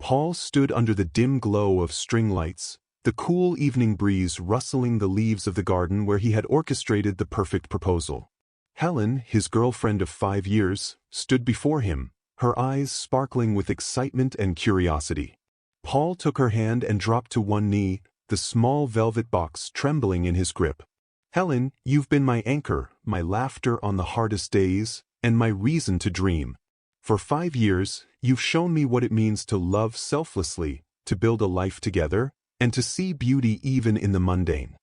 Paul stood under the dim glow of string lights, the cool evening breeze rustling the leaves of the garden where he had orchestrated the perfect proposal. Helen, his girlfriend of 5 years, stood before him, her eyes sparkling with excitement and curiosity. Paul took her hand and dropped to one knee, the small velvet box trembling in his grip. "Helen, you've been my anchor, my laughter on the hardest days, and my reason to dream. For 5 years, you've shown me what it means to love selflessly, to build a life together, and to see beauty even in the mundane.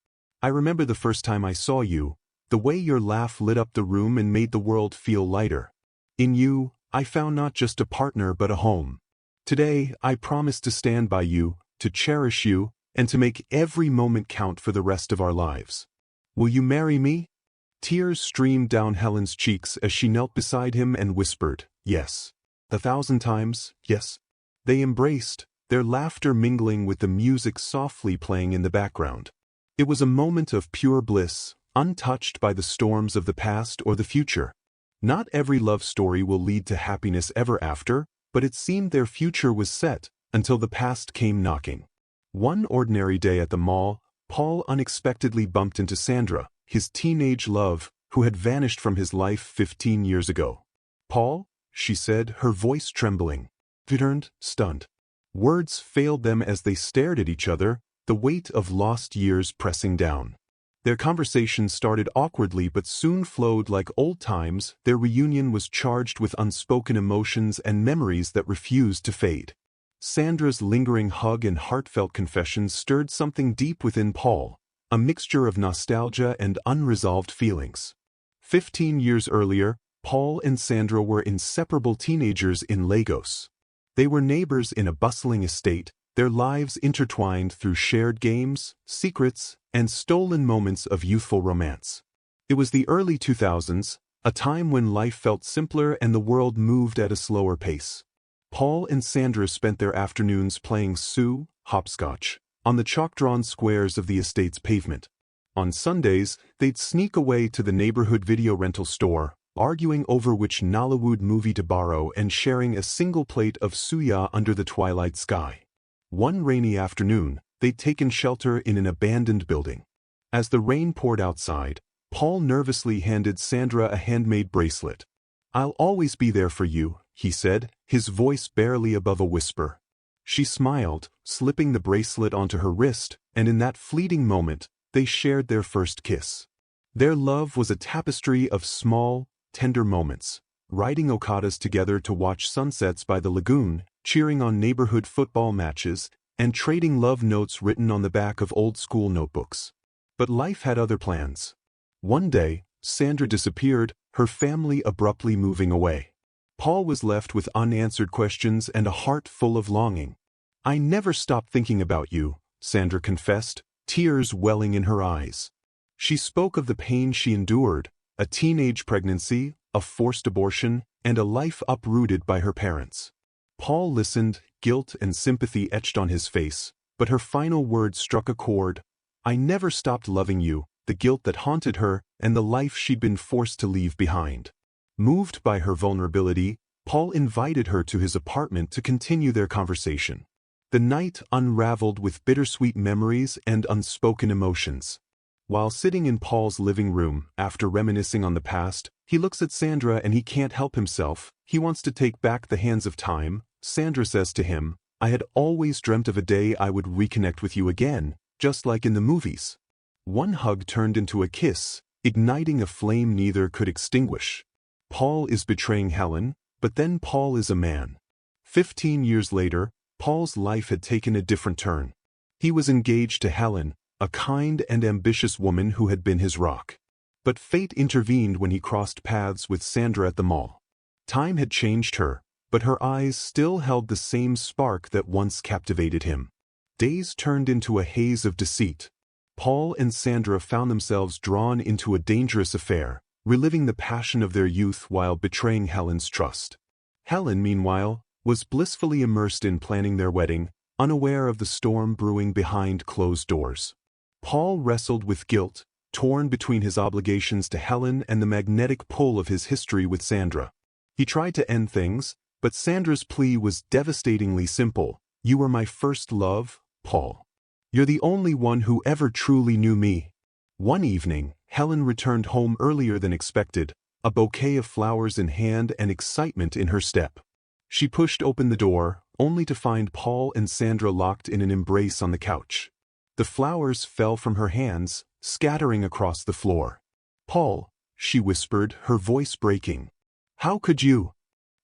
I remember the first time I saw you, the way your laugh lit up the room and made the world feel lighter. In you, I found not just a partner but a home. Today, I promise to stand by you, to cherish you, and to make every moment count for the rest of our lives. Will you marry me?" Tears streamed down Helen's cheeks as she knelt beside him and whispered, "Yes." 1,000 times, yes. They embraced, their laughter mingling with the music softly playing in the background. It was a moment of pure bliss, untouched by the storms of the past or the future. Not every love story will lead to happiness ever after, but it seemed their future was set, until the past came knocking. One ordinary day at the mall, Paul unexpectedly bumped into Sandra, his teenage love, who had vanished from his life 15 years ago. "Paul?" she said, her voice trembling. He turned, stunned. Words failed them as they stared at each other, the weight of lost years pressing down. Their conversation started awkwardly but soon flowed like old times. Their reunion was charged with unspoken emotions and memories that refused to fade. Sandra's lingering hug and heartfelt confession stirred something deep within Paul, a mixture of nostalgia and unresolved feelings. 15 years earlier, Paul and Sandra were inseparable teenagers in Lagos. They were neighbors in a bustling estate, their lives intertwined through shared games, secrets, and stolen moments of youthful romance. It was the early 2000s, a time when life felt simpler and the world moved at a slower pace. Paul and Sandra spent their afternoons playing hopscotch, on the chalk-drawn squares of the estate's pavement. On Sundays, they'd sneak away to the neighborhood video rental store, arguing over which Nollywood movie to borrow and sharing a single plate of suya under the twilight sky. One rainy afternoon, they'd taken shelter in an abandoned building. As the rain poured outside, Paul nervously handed Sandra a handmade bracelet. "I'll always be there for you," he said, his voice barely above a whisper. She smiled, slipping the bracelet onto her wrist, and in that fleeting moment, they shared their first kiss. Their love was a tapestry of small, tender moments, riding Okadas together to watch sunsets by the lagoon, cheering on neighborhood football matches, and trading love notes written on the back of old-school notebooks. But life had other plans. One day, Sandra disappeared, her family abruptly moving away. Paul was left with unanswered questions and a heart full of longing. "I never stopped thinking about you," Sandra confessed, tears welling in her eyes. She spoke of the pain she endured, a teenage pregnancy, a forced abortion, and a life uprooted by her parents. Paul listened, guilt and sympathy etched on his face, but her final words struck a chord. "I never stopped loving you," the guilt that haunted her, and the life she'd been forced to leave behind. Moved by her vulnerability, Paul invited her to his apartment to continue their conversation. The night unraveled with bittersweet memories and unspoken emotions. While sitting in Paul's living room, after reminiscing on the past, he looks at Sandra and he can't help himself. He wants to take back the hands of time. Sandra says to him, "I had always dreamt of a day I would reconnect with you again, just like in the movies." One hug turned into a kiss, igniting a flame neither could extinguish. Paul is betraying Helen, but then Paul is a man. 15 years later, Paul's life had taken a different turn. He was engaged to Helen, a kind and ambitious woman who had been his rock. But fate intervened when he crossed paths with Sandra at the mall. Time had changed her, but her eyes still held the same spark that once captivated him. Days turned into a haze of deceit. Paul and Sandra found themselves drawn into a dangerous affair, reliving the passion of their youth while betraying Helen's trust. Helen, meanwhile, was blissfully immersed in planning their wedding, unaware of the storm brewing behind closed doors. Paul wrestled with guilt, torn between his obligations to Helen and the magnetic pull of his history with Sandra. He tried to end things, but Sandra's plea was devastatingly simple. You were my first love, Paul. You're the only one who ever truly knew me. One evening, Helen returned home earlier than expected, a bouquet of flowers in hand and excitement in her step. She pushed open the door, only to find Paul and Sandra locked in an embrace on the couch. The flowers fell from her hands, scattering across the floor. "Paul," she whispered, her voice breaking. "How could you?"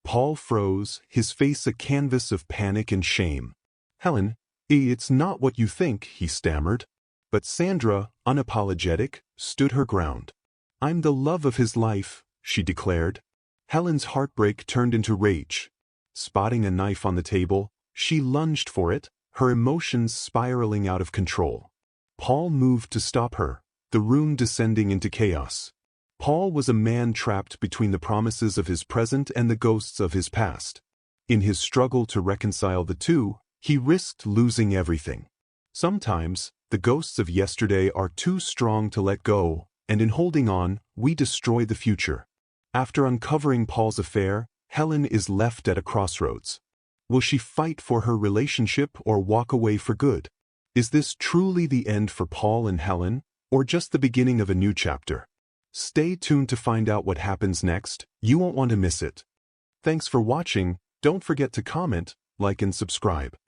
Paul froze, his face a canvas of panic and shame. "Helen, it's not what you think," he stammered. But Sandra, unapologetic, stood her ground. "I'm the love of his life," she declared. Helen's heartbreak turned into rage. Spotting a knife on the table, she lunged for it, her emotions spiraling out of control. Paul moved to stop her, the room descending into chaos. Paul was a man trapped between the promises of his present and the ghosts of his past. In his struggle to reconcile the two, he risked losing everything. Sometimes, the ghosts of yesterday are too strong to let go, and in holding on, we destroy the future. After uncovering Paul's affair, Helen is left at a crossroads. Will she fight for her relationship or walk away for good? Is this truly the end for Paul and Helen, or just the beginning of a new chapter? Stay tuned to find out what happens next. You won't want to miss it. Thanks for watching. Don't forget to comment, like and subscribe.